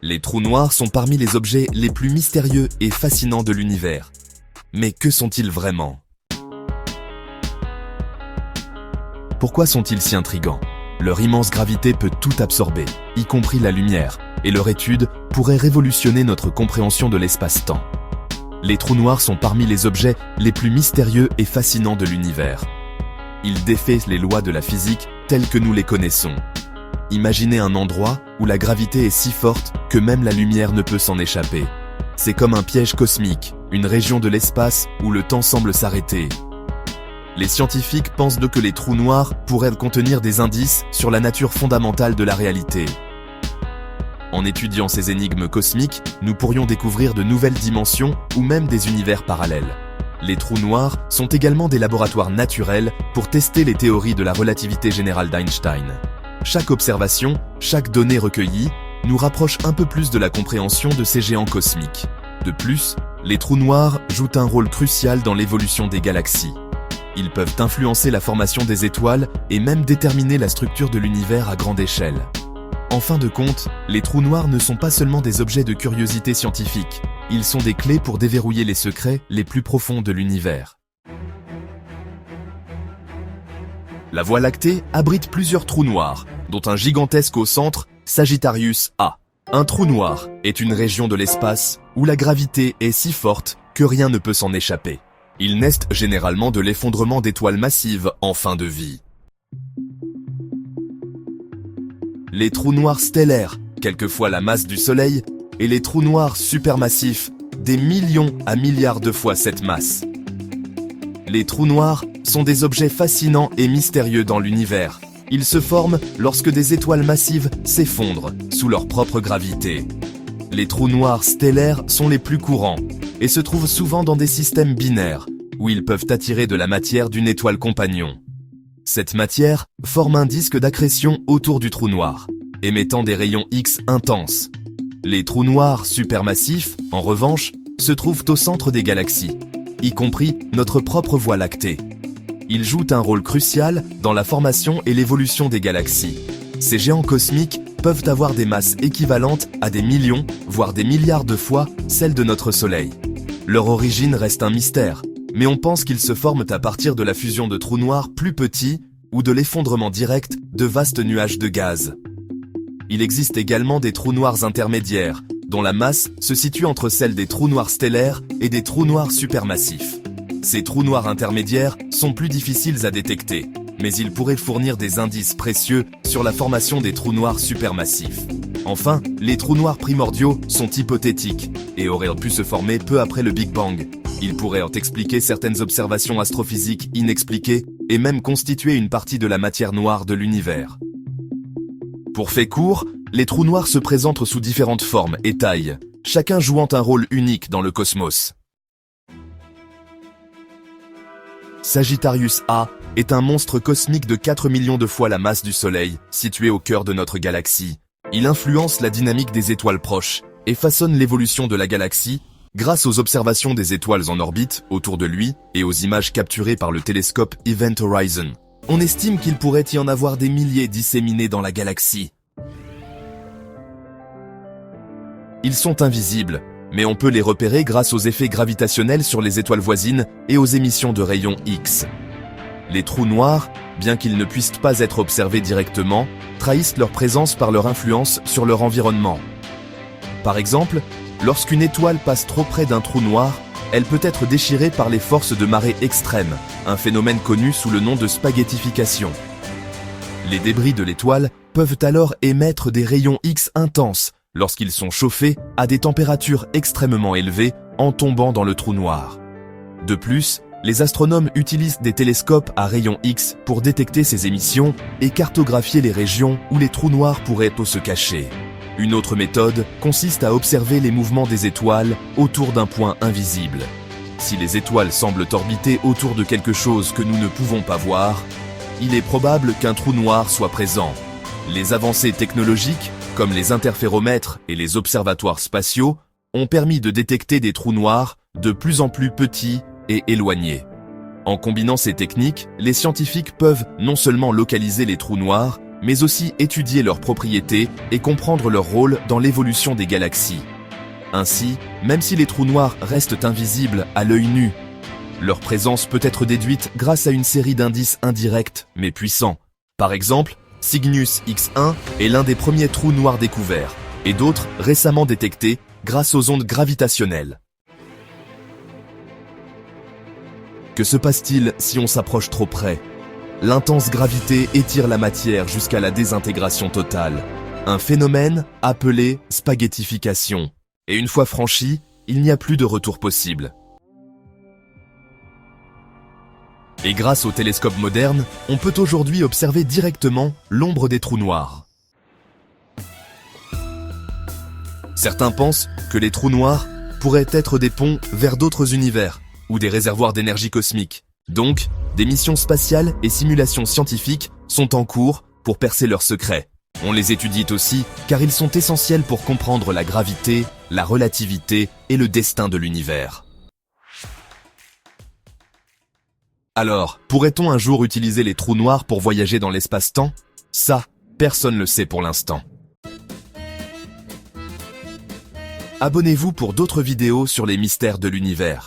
Les trous noirs sont parmi les objets les plus mystérieux et fascinants de l'univers. Mais que sont-ils vraiment? Pourquoi sont-ils si intrigants? Leur immense gravité peut tout absorber, y compris la lumière, et leur étude pourrait révolutionner notre compréhension de l'espace-temps. Les trous noirs sont parmi les objets les plus mystérieux et fascinants de l'univers. Ils défient les lois de la physique telles que nous les connaissons. Imaginez un endroit où la gravité est si forte que même la lumière ne peut s'en échapper. C'est comme un piège cosmique, une région de l'espace où le temps semble s'arrêter. Les scientifiques pensent donc que les trous noirs pourraient contenir des indices sur la nature fondamentale de la réalité. En étudiant ces énigmes cosmiques, nous pourrions découvrir de nouvelles dimensions ou même des univers parallèles. Les trous noirs sont également des laboratoires naturels pour tester les théories de la relativité générale d'Einstein. Chaque observation, chaque donnée recueillie, nous rapproche un peu plus de la compréhension de ces géants cosmiques. De plus, les trous noirs jouent un rôle crucial dans l'évolution des galaxies. Ils peuvent influencer la formation des étoiles et même déterminer la structure de l'univers à grande échelle. En fin de compte, les trous noirs ne sont pas seulement des objets de curiosité scientifique, ils sont des clés pour déverrouiller les secrets les plus profonds de l'univers. La Voie lactée abrite plusieurs trous noirs, dont un gigantesque au centre, Sagittarius A. Un trou noir est une région de l'espace où la gravité est si forte que rien ne peut s'en échapper. Ils naissent généralement de l'effondrement d'étoiles massives en fin de vie. Les trous noirs stellaires, quelquefois la masse du Soleil, et les trous noirs supermassifs, des millions à milliards de fois cette masse. Les trous noirs sont des objets fascinants et mystérieux dans l'univers. Ils se forment lorsque des étoiles massives s'effondrent sous leur propre gravité. Les trous noirs stellaires sont les plus courants et se trouvent souvent dans des systèmes binaires où ils peuvent attirer de la matière d'une étoile compagnon. Cette matière forme un disque d'accrétion autour du trou noir, émettant des rayons X intenses. Les trous noirs supermassifs, en revanche, se trouvent au centre des galaxies, y compris notre propre Voie lactée. Ils jouent un rôle crucial dans la formation et l'évolution des galaxies. Ces géants cosmiques peuvent avoir des masses équivalentes à des millions, voire des milliards de fois celles de notre Soleil. Leur origine reste un mystère, mais on pense qu'ils se forment à partir de la fusion de trous noirs plus petits ou de l'effondrement direct de vastes nuages de gaz. Il existe également des trous noirs intermédiaires, dont la masse se situe entre celle des trous noirs stellaires et des trous noirs supermassifs. Ces trous noirs intermédiaires sont plus difficiles à détecter, mais ils pourraient fournir des indices précieux sur la formation des trous noirs supermassifs. Enfin, les trous noirs primordiaux sont hypothétiques et auraient pu se former peu après le Big Bang. Ils pourraient expliquer certaines observations astrophysiques inexpliquées et même constituer une partie de la matière noire de l'univers. Pour fait court, les trous noirs se présentent sous différentes formes et tailles, chacun jouant un rôle unique dans le cosmos. Sagittarius A est un monstre cosmique de 4 millions de fois la masse du Soleil, situé au cœur de notre galaxie. Il influence la dynamique des étoiles proches et façonne l'évolution de la galaxie grâce aux observations des étoiles en orbite autour de lui et aux images capturées par le télescope Event Horizon. On estime qu'il pourrait y en avoir des milliers disséminés dans la galaxie. Ils sont invisibles, mais on peut les repérer grâce aux effets gravitationnels sur les étoiles voisines et aux émissions de rayons X. Les trous noirs, bien qu'ils ne puissent pas être observés directement, trahissent leur présence par leur influence sur leur environnement. Par exemple, lorsqu'une étoile passe trop près d'un trou noir, elle peut être déchirée par les forces de marée extrêmes, un phénomène connu sous le nom de spaghettification. Les débris de l'étoile peuvent alors émettre des rayons X intenses lorsqu'ils sont chauffés à des températures extrêmement élevées en tombant dans le trou noir. De plus, les astronomes utilisent des télescopes à rayons X pour détecter ces émissions et cartographier les régions où les trous noirs pourraient se cacher. Une autre méthode consiste à observer les mouvements des étoiles autour d'un point invisible. Si les étoiles semblent orbiter autour de quelque chose que nous ne pouvons pas voir, il est probable qu'un trou noir soit présent. Les avancées technologiques, comme les interféromètres et les observatoires spatiaux, ont permis de détecter des trous noirs de plus en plus petits et éloignés. En combinant ces techniques, les scientifiques peuvent non seulement localiser les trous noirs, mais aussi étudier leurs propriétés et comprendre leur rôle dans l'évolution des galaxies. Ainsi, même si les trous noirs restent invisibles à l'œil nu, leur présence peut être déduite grâce à une série d'indices indirects mais puissants. Par exemple, Cygnus X1 est l'un des premiers trous noirs découverts, et d'autres récemment détectés grâce aux ondes gravitationnelles. Que se passe-t-il si on s'approche trop près? L'intense gravité étire la matière jusqu'à la désintégration totale, un phénomène appelé spaghettification. Et une fois franchi, il n'y a plus de retour possible. Et grâce aux télescopes modernes, on peut aujourd'hui observer directement l'ombre des trous noirs. Certains pensent que les trous noirs pourraient être des ponts vers d'autres univers ou des réservoirs d'énergie cosmique. Donc, des missions spatiales et simulations scientifiques sont en cours pour percer leurs secrets. On les étudie aussi car ils sont essentiels pour comprendre la gravité, la relativité et le destin de l'univers. Alors, pourrait-on un jour utiliser les trous noirs pour voyager dans l'espace-temps? Ça, personne ne le sait pour l'instant. Abonnez-vous pour d'autres vidéos sur les mystères de l'univers.